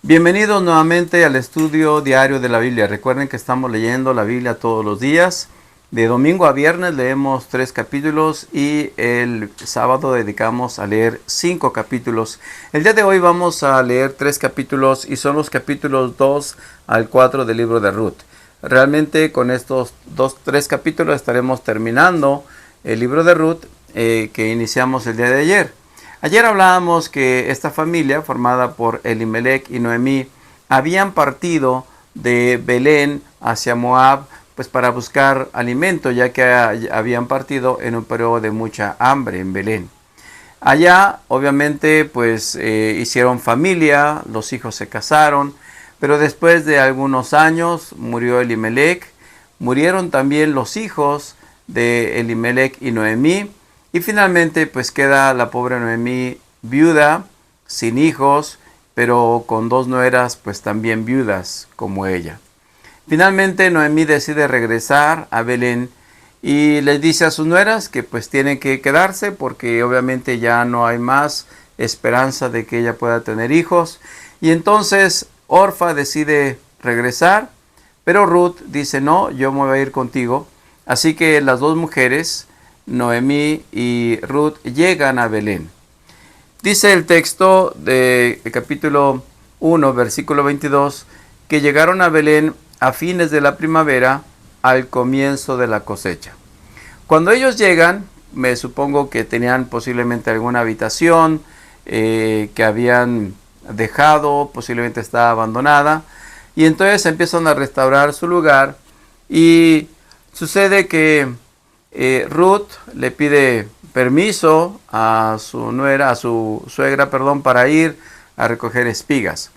Bienvenidos nuevamente al estudio diario de la Biblia. Recuerden que estamos leyendo la Biblia todos los días. De domingo a viernes leemos 3 capítulos y el sábado dedicamos a leer 5 capítulos. El día de hoy vamos a leer 3 capítulos y son los capítulos 2 al 4 del libro de Ruth. Realmente con estos 3 capítulos estaremos terminando el libro de Ruth que iniciamos el día de ayer. Ayer hablábamos que esta familia, formada por Elimelech y Noemí, habían partido de Belén hacia Moab, pues para buscar alimento, ya que habían partido en un periodo de mucha hambre en Belén. Allá, obviamente, pues hicieron familia, los hijos se casaron, pero después de algunos años murió Elimelech, murieron también los hijos de Elimelech y Noemí, y finalmente pues queda la pobre Noemí viuda, sin hijos, pero con 2 nueras pues también viudas como ella. Finalmente Noemí decide regresar a Belén y les dice a sus nueras que pues tienen que quedarse porque obviamente ya no hay más esperanza de que ella pueda tener hijos. Y entonces Orfa decide regresar, pero Ruth dice no, yo me voy a ir contigo. Así que las 2 mujeres, Noemí y Ruth, llegan a Belén. Dice el texto de capítulo 1, versículo 22, que llegaron a Belén a fines de la primavera, al comienzo de la cosecha. Cuando ellos llegan, me supongo que tenían posiblemente alguna habitación que habían dejado, posiblemente estaba abandonada, y entonces empiezan a restaurar su lugar, y sucede que Ruth le pide permiso a su nuera, a su suegra, para ir a recoger espigas.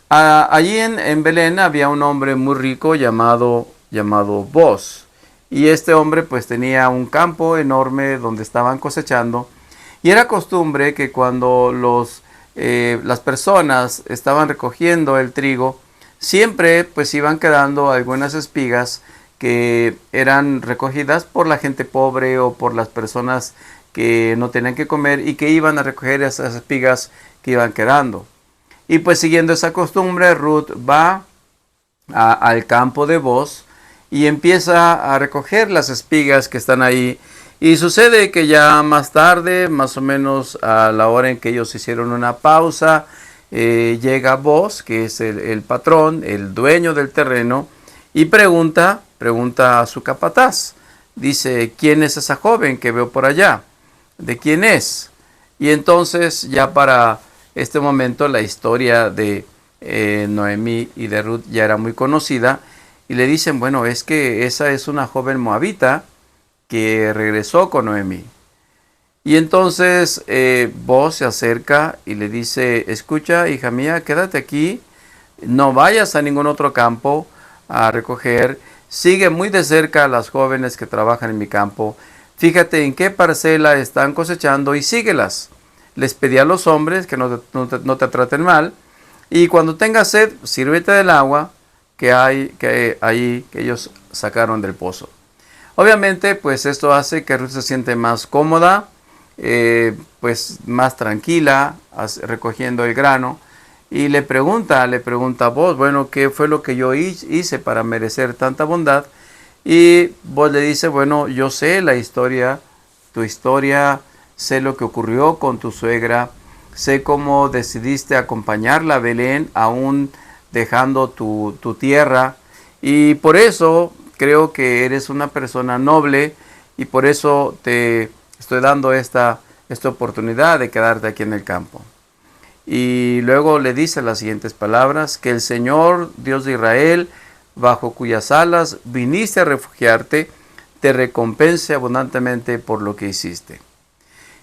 Allí en Belén había un hombre muy rico llamado Boz. Y este hombre pues tenía un campo enorme donde estaban cosechando. Y era costumbre que cuando las personas estaban recogiendo el trigo, siempre pues iban quedando algunas espigas que eran recogidas por la gente pobre o por las personas que no tenían que comer y que iban a recoger esas espigas que iban quedando. Y pues siguiendo esa costumbre, Ruth va al campo de Boz y empieza a recoger las espigas que están ahí. Y sucede que ya más tarde, más o menos a la hora en que ellos hicieron una pausa, llega Boz, que es el patrón, el dueño del terreno, y pregunta a su capataz. Dice, ¿quién es esa joven que veo por allá? ¿De quién es? Y entonces ya para este momento la historia de Noemí y de Ruth ya era muy conocida. Y le dicen, bueno, es que esa es una joven moabita que regresó con Noemí. Y entonces Boz se acerca y le dice, escucha, hija mía, quédate aquí, no vayas a ningún otro campo a recoger, sigue muy de cerca a las jóvenes que trabajan en mi campo, fíjate en qué parcela están cosechando y síguelas. Les pedí a los hombres que no te traten mal, y cuando tengas sed, sírvete del agua que ellos sacaron del pozo. Obviamente, pues esto hace que Ruth se siente más cómoda, pues más tranquila, recogiendo el grano. Y le pregunta a Boz, bueno, ¿qué fue lo que yo hice para merecer tanta bondad? Y Boz le dice, bueno, yo sé la historia, tu historia, sé lo que ocurrió con tu suegra, sé cómo decidiste acompañarla a Belén, aún dejando tu tierra. Y por eso creo que eres una persona noble y por eso te estoy dando esta oportunidad de quedarte aquí en el campo. Y luego le dice las siguientes palabras, que el Señor, Dios de Israel, bajo cuyas alas viniste a refugiarte, te recompense abundantemente por lo que hiciste.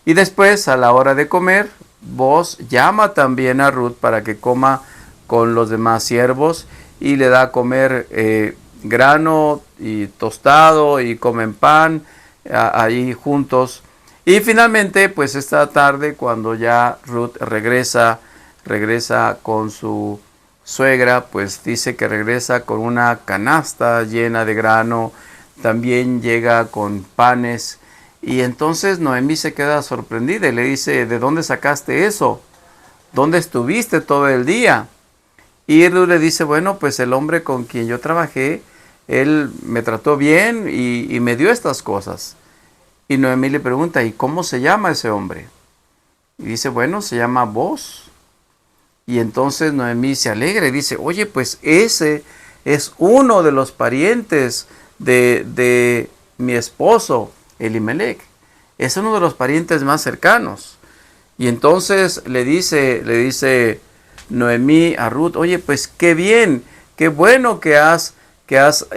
Y después, a la hora de comer, Boz llama también a Ruth para que coma con los demás siervos y le da a comer grano y tostado y comen pan ahí juntos. Y finalmente, pues esta tarde, cuando ya Ruth regresa con su suegra, pues dice que regresa con una canasta llena de grano, también llega con panes. Y entonces Noemí se queda sorprendida y le dice, ¿de dónde sacaste eso? ¿Dónde estuviste todo el día? Y Ruth le dice, bueno, pues el hombre con quien yo trabajé, él me trató bien y me dio estas cosas. Y Noemí le pregunta, ¿y cómo se llama ese hombre? Y dice, bueno, se llama Boaz. Y entonces Noemí se alegra y dice, oye, pues ese es uno de los parientes de mi esposo, Elimelech. Es uno de los parientes más cercanos. Y entonces le dice Noemí a Ruth, oye, pues qué bien, qué bueno que has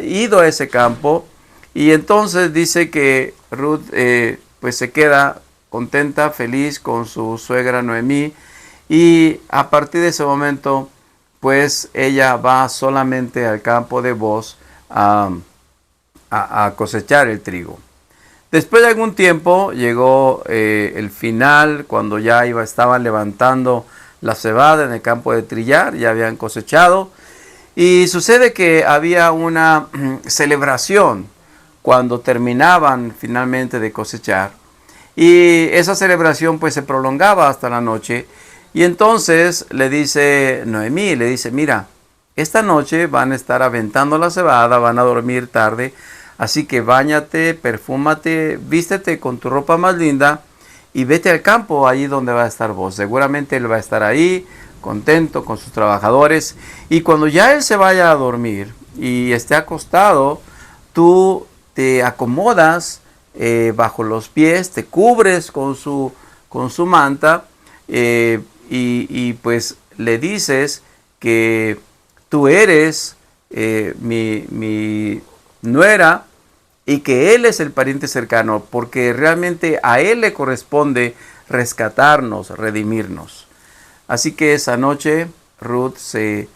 ido a ese campo. Y entonces dice que Ruth pues se queda contenta, feliz con su suegra Noemí. Y a partir de ese momento, pues ella va solamente al campo de Boaz a cosechar el trigo. Después de algún tiempo llegó el final, cuando ya estaban levantando la cebada en el campo de trillar, ya habían cosechado. Y sucede que había una celebración cuando terminaban finalmente de cosechar. Y esa celebración pues se prolongaba hasta la noche. Y entonces le dice Noemí, le dice, mira, esta noche van a estar aventando la cebada, van a dormir tarde, así que báñate, perfúmate, vístete con tu ropa más linda y vete al campo, ahí donde va a estar Boaz. Seguramente él va a estar ahí, contento con sus trabajadores. Y cuando ya él se vaya a dormir y esté acostado, tú te acomodas bajo los pies, te cubres con su manta, y pues le dices que tú eres mi nuera y que él es el pariente cercano, porque realmente a él le corresponde rescatarnos, redimirnos. Así que esa noche Ruth se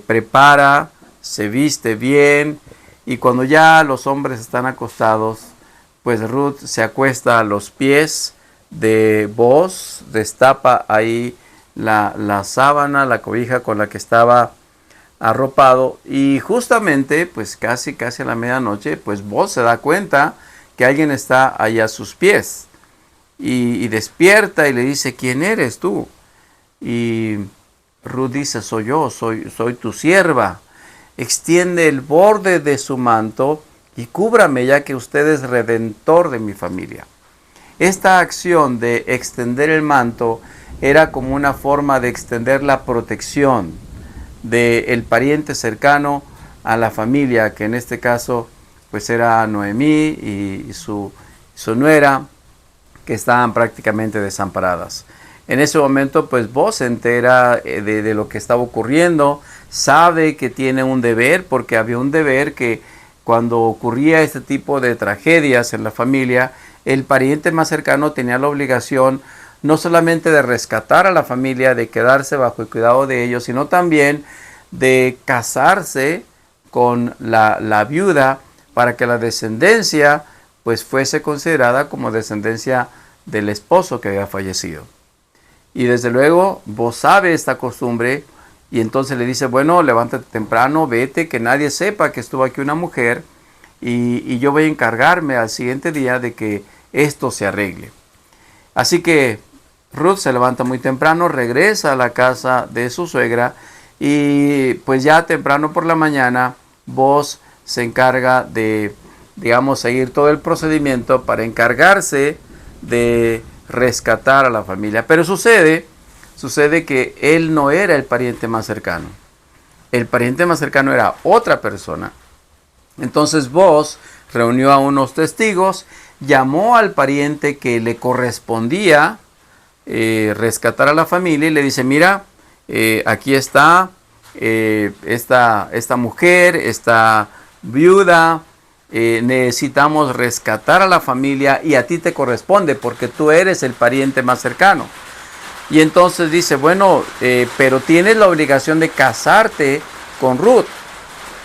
prepara, se viste bien, y cuando ya los hombres están acostados, pues Ruth se acuesta a los pies de Boaz, destapa ahí la sábana, la cobija con la que estaba arropado, y justamente pues casi a la medianoche, pues Boaz se da cuenta que alguien está ahí a sus pies y despierta y le dice, ¿quién eres tú? Y Ruth dice, soy yo, soy tu sierva. Extiende el borde de su manto y cúbrame, ya que usted es redentor de mi familia. Esta acción de extender el manto era como una forma de extender la protección del pariente cercano a la familia, que en este caso pues era Noemí y su nuera, que estaban prácticamente desamparadas. En ese momento pues Boaz se entera de lo que estaba ocurriendo, sabe que tiene un deber, porque había un deber que cuando ocurría este tipo de tragedias en la familia, el pariente más cercano tenía la obligación no solamente de rescatar a la familia, de quedarse bajo el cuidado de ellos, sino también de casarse con la viuda para que la descendencia pues fuese considerada como descendencia del esposo que había fallecido. Y desde luego vos sabe esta costumbre, y entonces le dice, bueno, levántate temprano, vete, que nadie sepa que estuvo aquí una mujer, y yo voy a encargarme al siguiente día de que esto se arregle. Así que Ruth se levanta muy temprano, regresa a la casa de su suegra, y pues ya temprano por la mañana Boaz se encarga de, digamos, seguir todo el procedimiento para encargarse de rescatar a la familia. Pero sucede que él no era el pariente más cercano. El pariente más cercano era otra persona. Entonces Boaz reunió a unos testigos, llamó al pariente que le correspondía rescatar a la familia, y le dice, mira, aquí está esta mujer, esta viuda, necesitamos rescatar a la familia y a ti te corresponde porque tú eres el pariente más cercano. Y entonces dice, bueno, pero tienes la obligación de casarte con Ruth.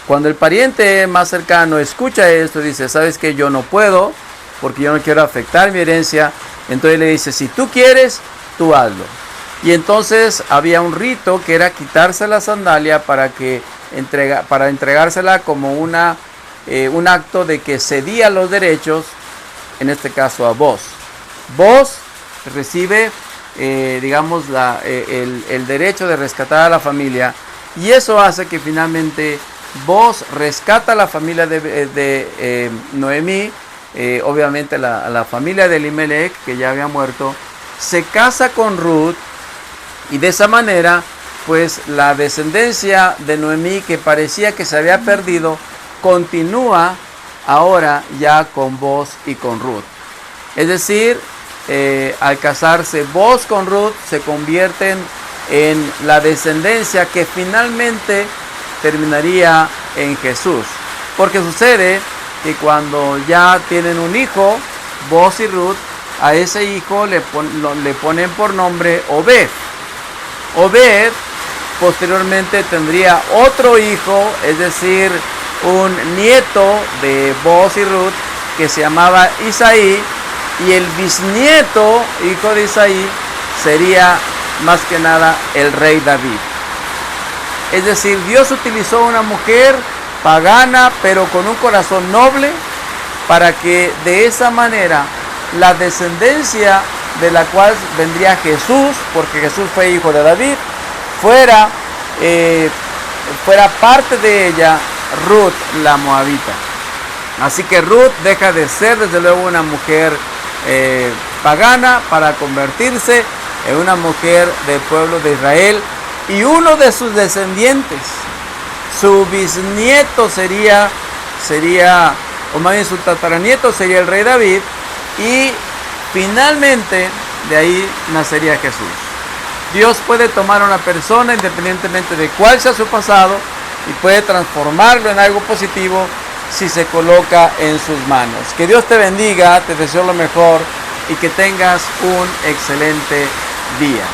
Cuando el pariente más cercano escucha esto, dice, ¿sabes qué? Yo no puedo, porque yo no quiero afectar mi herencia. Entonces le dice, si tú quieres, tú hazlo. Y entonces había un rito que era quitarse la sandalia para entregársela como un acto de que cedía los derechos, en este caso a Boaz. Boaz recibe, digamos, el derecho de rescatar a la familia, Y eso hace que finalmente Booz rescata a la familia de Noemí, obviamente la familia de Elimelech, que ya había muerto, se casa con Ruth, y de esa manera pues la descendencia de Noemí, que parecía que se había perdido, continúa ahora ya con Booz y con Ruth. Es decir, al casarse Booz con Ruth, se convierten en la descendencia que finalmente terminaría en Jesús. Porque sucede que cuando ya tienen un hijo, Booz y Ruth, a ese hijo le ponen por nombre Obed. Obed posteriormente tendría otro hijo, es decir, un nieto de Booz y Ruth, que se llamaba Isaí, y el bisnieto, hijo de Isaí, sería más que nada el rey David. Es decir, Dios utilizó una mujer pagana, pero con un corazón noble, para que de esa manera la descendencia de la cual vendría Jesús, porque Jesús fue hijo de David, fuera parte de ella Ruth la moabita. Así que Ruth deja de ser desde luego una mujer pagana para convertirse en una mujer del pueblo de Israel, y uno de sus descendientes, su bisnieto sería, o más bien su tataranieto sería el rey David, y finalmente de ahí nacería Jesús. Dios puede tomar a una persona independientemente de cuál sea su pasado y puede transformarlo en algo positivo si se coloca en sus manos. Que Dios te bendiga, te deseo lo mejor y que tengas un excelente día.